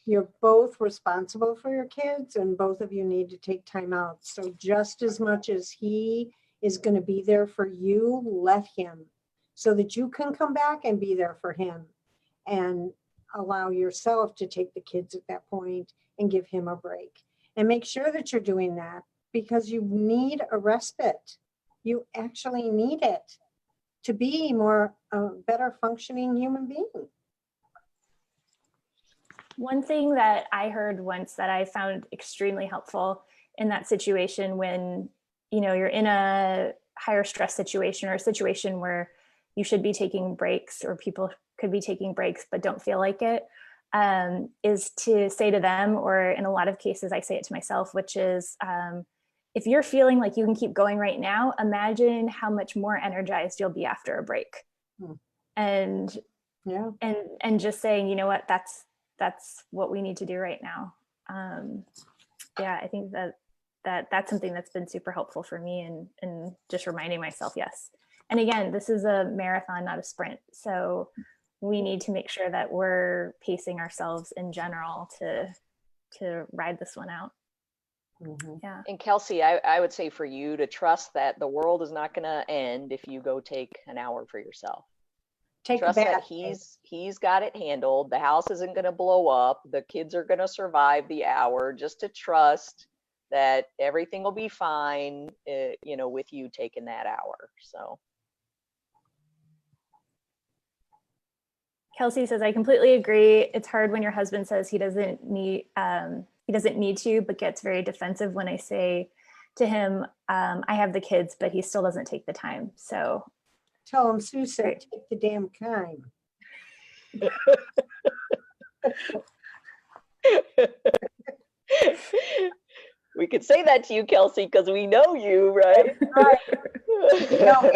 You're both responsible for your kids, and both of you need to take time out. So just as much as he is going to be there for you, let him, so that you can come back and be there for him, and allow yourself to take the kids at that point and give him a break. And make sure that you're doing that, because you need a respite. You actually need it to be a better functioning human being. One thing that I heard once that I found extremely helpful in that situation, when you're in a higher stress situation or a situation where you should be taking breaks, or people could be taking breaks but don't feel like it, is to say to them, or in a lot of cases I say it to myself, which is, if you're feeling like you can keep going right now, imagine how much more energized you'll be after a break. And just saying, you know what, that's what we need to do right now. I think that's something that's been super helpful for me, and just reminding myself, yes. And again, this is a marathon, not a sprint. So we need to make sure that we're pacing ourselves in general to ride this one out. Mm-hmm. Yeah. And Kelsey, I would say for you to trust that the world is not going to end if you go take an hour for yourself. Trust that he's got it handled. The house isn't going to blow up. The kids are going to survive the hour. Just to trust that everything will be fine, with you taking that hour. So. Kelsey says, I completely agree. It's hard when your husband says he doesn't need to, but gets very defensive when I say to him, I have the kids, but he still doesn't take the time. So Tell him Sue said, take the damn time. We could say that to you, Kelsey, because we know you, right? Right. No,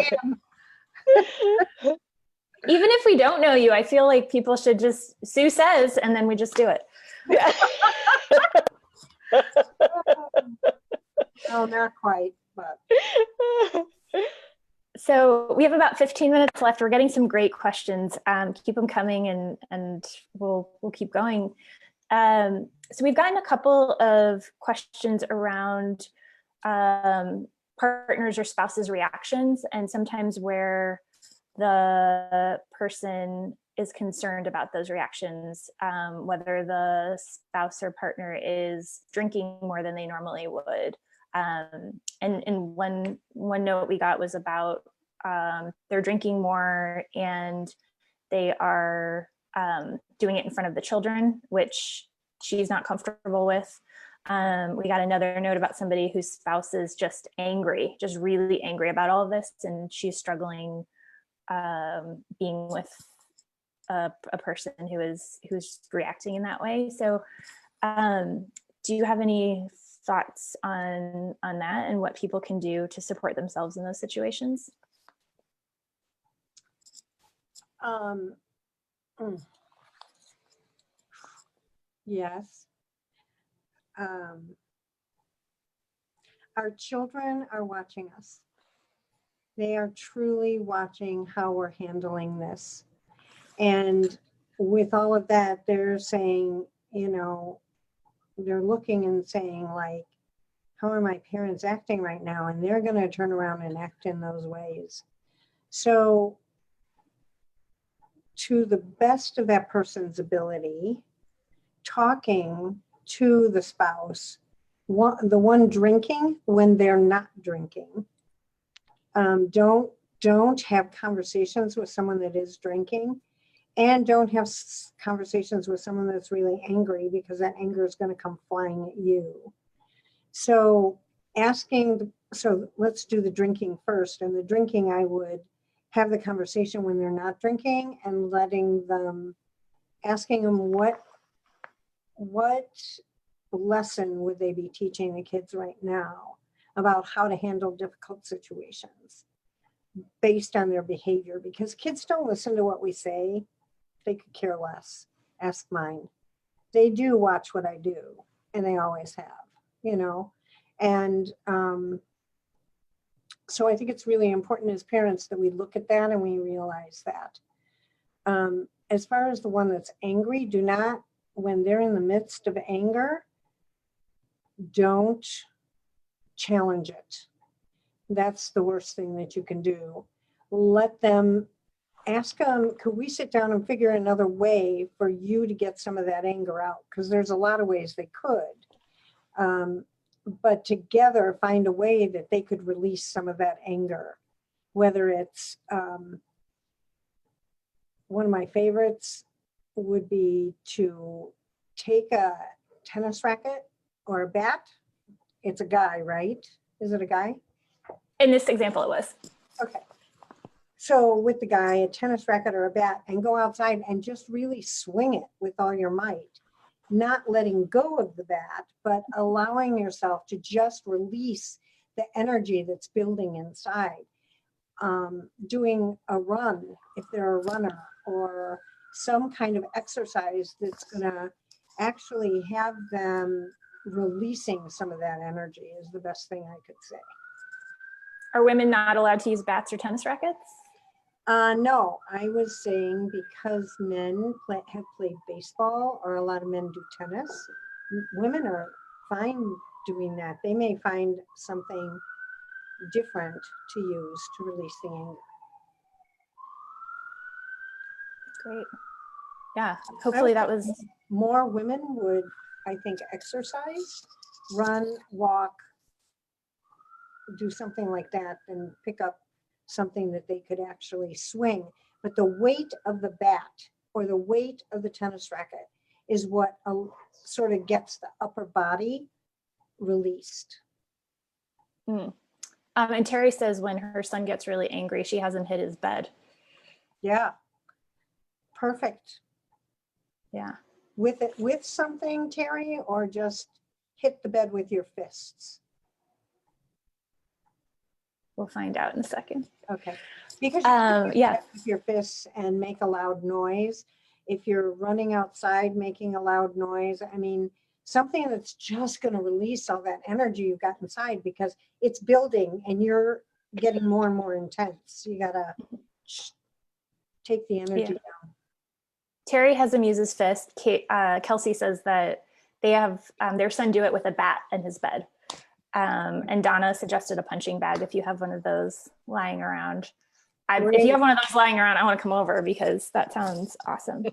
even if we don't know you, I feel like people should just, Sue says, and then we just do it. Yeah. no, not quite, but So we have about 15 minutes left. We're getting some great questions. Keep them coming, and we'll keep going. So we've gotten a couple of questions around partners or spouses' reactions, and sometimes where the person is concerned about those reactions, whether the spouse or partner is drinking more than they normally would. And one note we got was about they're drinking more and they are doing it in front of the children, which she's not comfortable with. We got another note about somebody whose spouse is just angry, just really angry about all of this, and she's struggling being with a person who's reacting in that way. So do you have any thoughts on that and what people can do to support themselves in those situations? Yes. Our children are watching us. They are truly watching how we're handling this. And with all of that, they're saying, you know, they're looking and saying, like, how are my parents acting right now? And they're going to turn around and act in those ways. So to the best of that person's ability, talking to the spouse, the one drinking when they're not drinking. Don't have conversations with someone that is drinking, and don't have conversations with someone that's really angry, because that anger is going to come flying at you. So so let's do the drinking first. And the drinking, I would have the conversation when they're not drinking and asking them what lesson would they be teaching the kids right now about how to handle difficult situations based on their behavior, because kids don't listen to what we say. They could care less. Ask mine. They do watch what I do, and they always have, you know. And so I think it's really important as parents that we look at that and we realize that. As far as the one that's angry, do not, when they're in the midst of anger, don't challenge it. That's the worst thing that you can do. Ask them, could we sit down and figure another way for you to get some of that anger out? Because there's a lot of ways they could. But together find a way that they could release some of that anger. Whether it's, one of my favorites would be to take a tennis racket or a bat. It's a guy, right? Is it a guy? In this example, it was. Okay. So with the guy, a tennis racket or a bat, and go outside and just really swing it with all your might. Not letting go of the bat, but allowing yourself to just release the energy that's building inside. Doing a run, if they're a runner, or some kind of exercise that's going to actually have them releasing some of that energy is the best thing I could say. Are women not allowed to use bats or tennis rackets? No, I was saying because men have played baseball, or a lot of men do tennis. Women are fine doing that. They may find something different to use to release the anger. Great. Yeah, hopefully that was. More women would, I think, exercise, run, walk, do something like that, and pick up something that they could actually swing. But the weight of the bat or the weight of the tennis racket is what sort of gets the upper body released. And Terry says when her son gets really angry, she has him hit his bed. Yeah. Perfect. Yeah. With something, Terry, or just hit the bed with your fists? We'll find out in a second. Okay. Because you can hit the Yeah. bed with your fists and make a loud noise. If you're running outside making a loud noise, I mean, something that's just going to release all that energy you've got inside, because it's building and you're getting more and more intense. You got to take the energy down. Terry has him use his fist. Kelsey says that they have their son do it with a bat in his bed. And Donna suggested a punching bag if you have one of those lying around. If you have one of those lying around, I want to come over because that sounds awesome.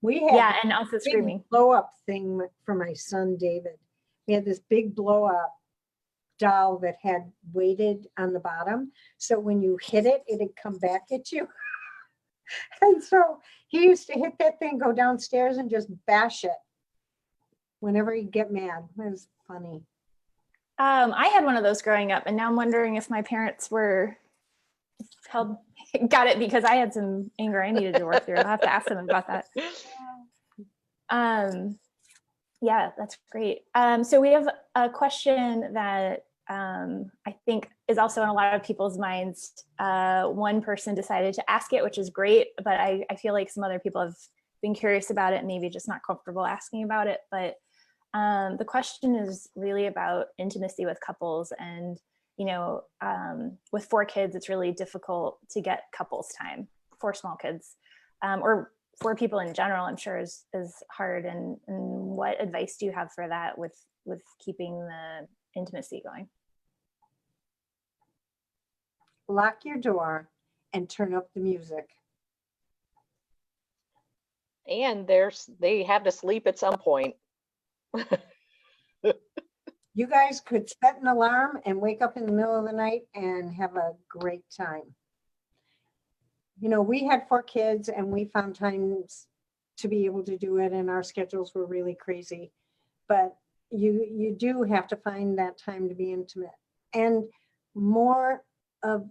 We had Yeah, and also big screaming. blow up thing for my son David. We had this big blow up doll that had weighted on the bottom, so when you hit it, it'd come back at you. And so he used to hit that thing, go downstairs and just bash it whenever he'd get mad. It was funny. I had one of those growing up, and now I'm wondering if my parents got it because I had some anger I needed to work through. I'll have to ask them about that. Yeah, that's great. So we have a question that I think is also in a lot of people's minds. One person decided to ask it, which is great, but I feel like some other people have been curious about it, maybe just not comfortable asking about it. But the question is really about intimacy with couples. And, with 4 kids, it's really difficult to get couples time. 4 small kids, or 4 people in general, I'm sure is hard. And what advice do you have for that with keeping the intimacy going? Lock your door and turn up the music. And they have to sleep at some point. You guys could set an alarm and wake up in the middle of the night and have a great time. We had 4 kids and we found times to be able to do it, and our schedules were really crazy. But you do have to find that time to be intimate, and more of,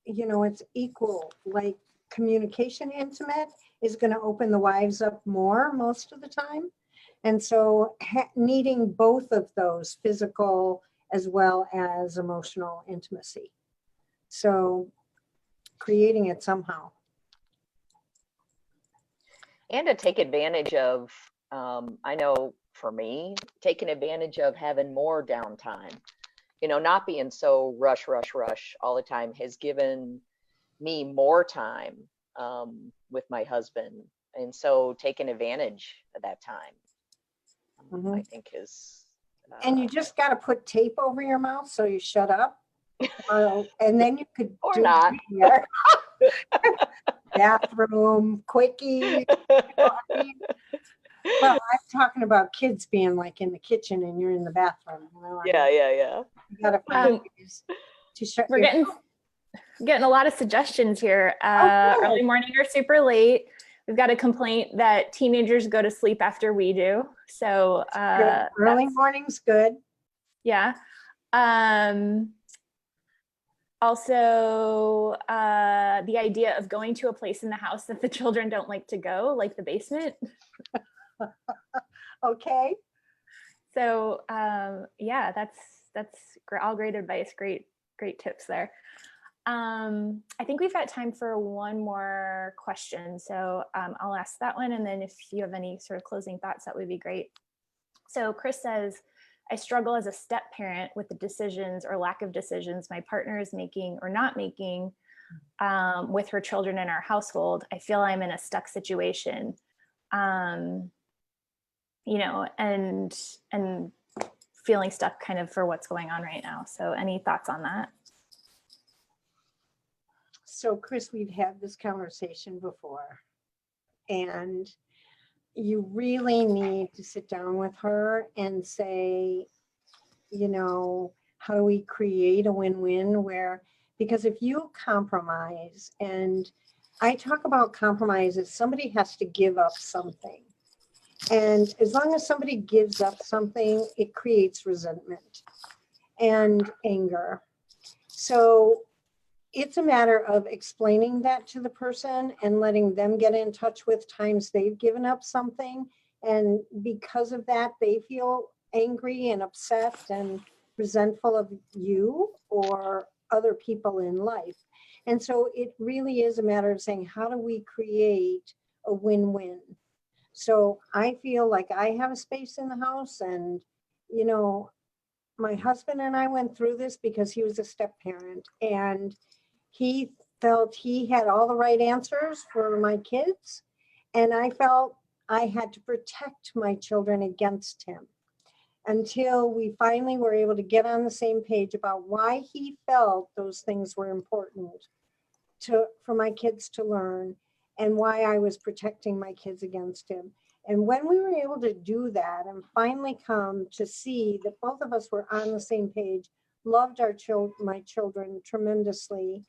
it's equal, like communication intimate is going to open the wives up more most of the time. And so needing both of those, physical as well as emotional intimacy. So creating it somehow. And to take advantage of, I know for me, taking advantage of having more downtime, not being so rush all the time has given me more time with my husband. And so taking advantage of that time, I think is. And you just got to put tape over your mouth so you shut up. And then you could or not. Bathroom, quickie. Well, I'm talking about kids being like in the kitchen and you're in the bathroom. Yeah. You got to find ways to shut. We're getting a lot of suggestions here. Early morning or super late. We've got a complaint that teenagers go to sleep after we do. So early morning's good. Yeah. Also, the idea of going to a place in the house that the children don't like to go, like the basement. Okay. So yeah, that's all great advice. Great tips there. I think we've got time for one more question. So I'll ask that one. And then if you have any sort of closing thoughts, that would be great. So Chris says, I struggle as a step parent with the decisions or lack of decisions my partner is making or not making with her children in our household. I feel I'm in a stuck situation, and feeling stuck kind of for what's going on right now. So any thoughts on that? So Chris, we've had this conversation before, and you really need to sit down with her and say, how do we create a win-win because if you compromise, and I talk about compromise as somebody has to give up something. And as long as somebody gives up something, it creates resentment. and anger. So it's a matter of explaining that to the person and letting them get in touch with times they've given up something. And because of that, they feel angry and upset and resentful of you or other people in life. And so it really is a matter of saying, how do we create a win-win? So I feel like I have a space in the house, and, you know, my husband and I went through this because he was a step parent, and he felt he had all the right answers for my kids. And I felt I had to protect my children against him, until we finally were able to get on the same page about why he felt those things were important for my kids to learn, and why I was protecting my kids against him. And when we were able to do that and finally come to see that both of us were on the same page, loved my children tremendously,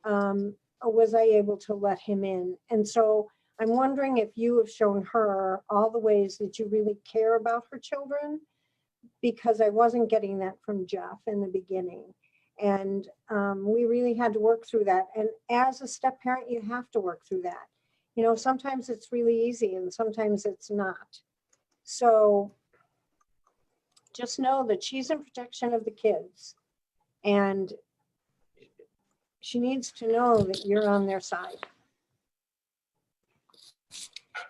was I able to let him in. And so I'm wondering if you have shown her all the ways that you really care about her children, because I wasn't getting that from Jeff in the beginning. And we really had to work through that. And as a step parent, you have to work through that. You know, sometimes it's really easy and sometimes it's not. So just know that she's in protection of the kids, and she needs to know that you're on their side.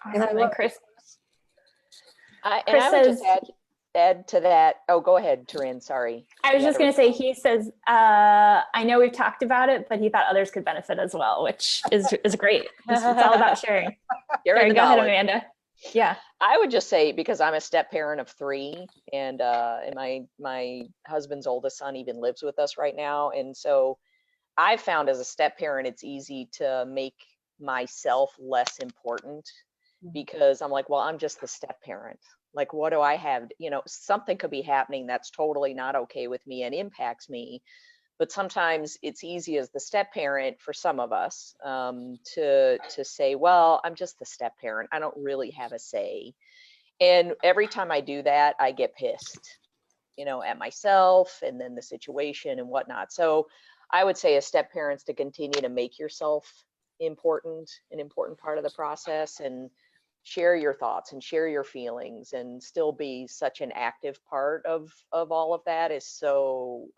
And I Awesome. love And Chris, I Chris would just says- add to that. Oh, go ahead, Taryn, sorry. I was You just had going to say, he says, I know we've talked about it, but he thought others could benefit as well, which is great. It's all about sharing. You're Sorry, in the go ahead, knowledge. Amanda. Yeah. I would just say, because I'm a step parent of 3, and my husband's oldest son even lives with us right now. And so I've found as a step parent, it's easy to make myself less important, because I'm like, well, I'm just the step parent. Like, what do I have? You know, something could be happening that's totally not okay with me and impacts me. But sometimes it's easy as the step parent for some of us to say, well, I'm just the step parent. I don't really have a say. And every time I do that, I get pissed, you know, at myself and then the situation and whatnot. So I would say as step parents to continue to make yourself important, an important part of the process, and share your thoughts and share your feelings and still be such an active part of all of that is so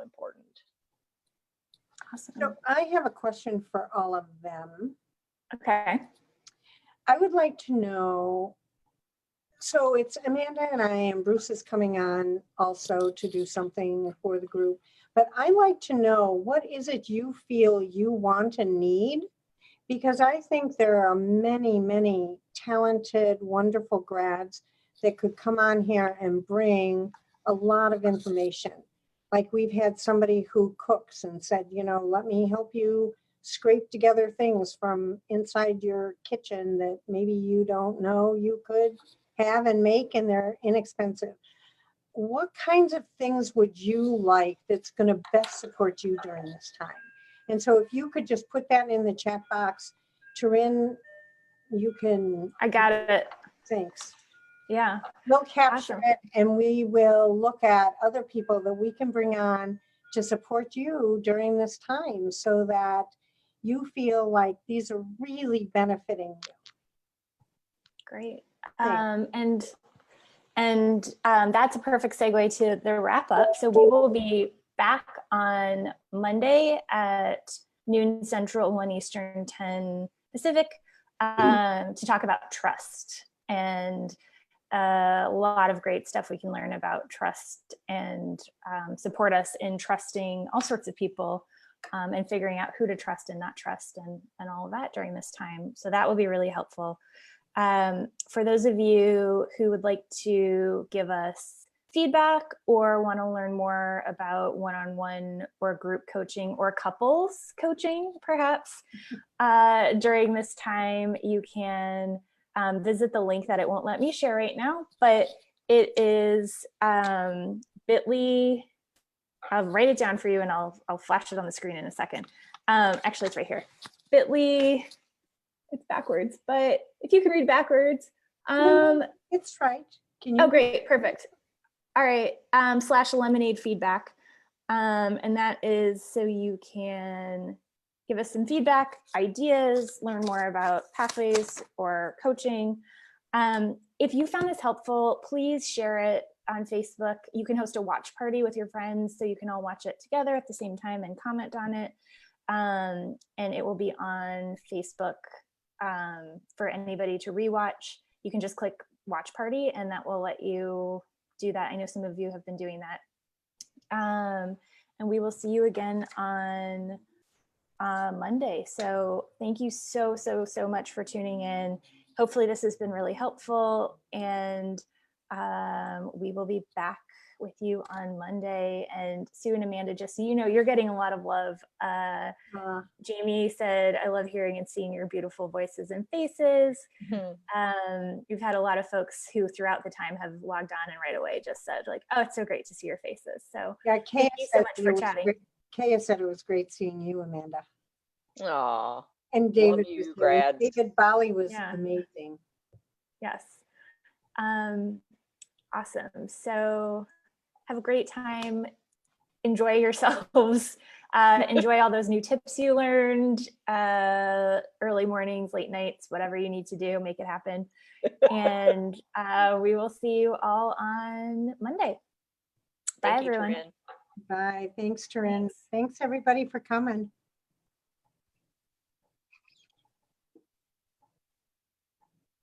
important. Awesome. So I have a question for all of them. Okay. I would like to know, so it's Amanda and I, and Bruce is coming on also to do something for the group, but I'd like to know, what is it you feel you want and need? Because I think there are many, many talented, wonderful grads that could come on here and bring a lot of information. Like, we've had somebody who cooks and said, you know, let me help you scrape together things from inside your kitchen that maybe you don't know you could have and make, and they're inexpensive. What kinds of things would you like that's going to best support you during this time? And so if you could just put that in the chat box, Taryn, you can. I got it. Thanks. Yeah. We'll capture Awesome. it, and we will look at other people that we can bring on to support you during this time, so that you feel like these are really benefiting you. Great. Thanks. And that's a perfect segue to the wrap up. So we will be back on Monday at noon Central, 1 Eastern, 10 Pacific, to talk about trust, and a lot of great stuff we can learn about trust, and support us in trusting all sorts of people, and figuring out who to trust and not trust, and all of that during this time. So that will be really helpful. For those of you who would like to give us feedback or want to learn more about one-on-one or group coaching or couples coaching, perhaps, during this time, you can visit the link that it won't let me share right now, but it is bit.ly. I'll write it down for you and I'll flash it on the screen in a second. Actually, it's right here. bit.ly. It's backwards, but if you can read backwards. It's right. Can you? Oh, great. Perfect. All right, slash lemonade feedback. And that is so you can give us some feedback, ideas, learn more about pathways or coaching. If you found this helpful, please share it on Facebook. You can host a watch party with your friends so you can all watch it together at the same time and comment on it. And it will be on Facebook for anybody to rewatch. You can just click watch party and that will let you do that. I know some of you have been doing that. And we will see you again on Monday. So thank you so much for tuning in. Hopefully this has been really helpful, and we will be back with you on Monday. And Sue and Amanda, just so you know, you're getting a lot of love. Jamie said, I love hearing and seeing your beautiful voices and faces. You've had a lot of folks who throughout the time have logged on and right away just said like, oh, it's so great to see your faces. So Yeah, thank you so much for chatting. Kaya said it was great seeing you, Amanda. Aw, And David you, was there. grads. David Bali was Yeah. amazing. Yes. Awesome. So have a great time. Enjoy yourselves. Enjoy all those new tips you learned. Early mornings, late nights, whatever you need to do, make it happen. And we will see you all on Monday. Bye, Thank you, everyone. Corinne. Bye. Thanks, Taryn. Thanks. Thanks, everybody, for coming.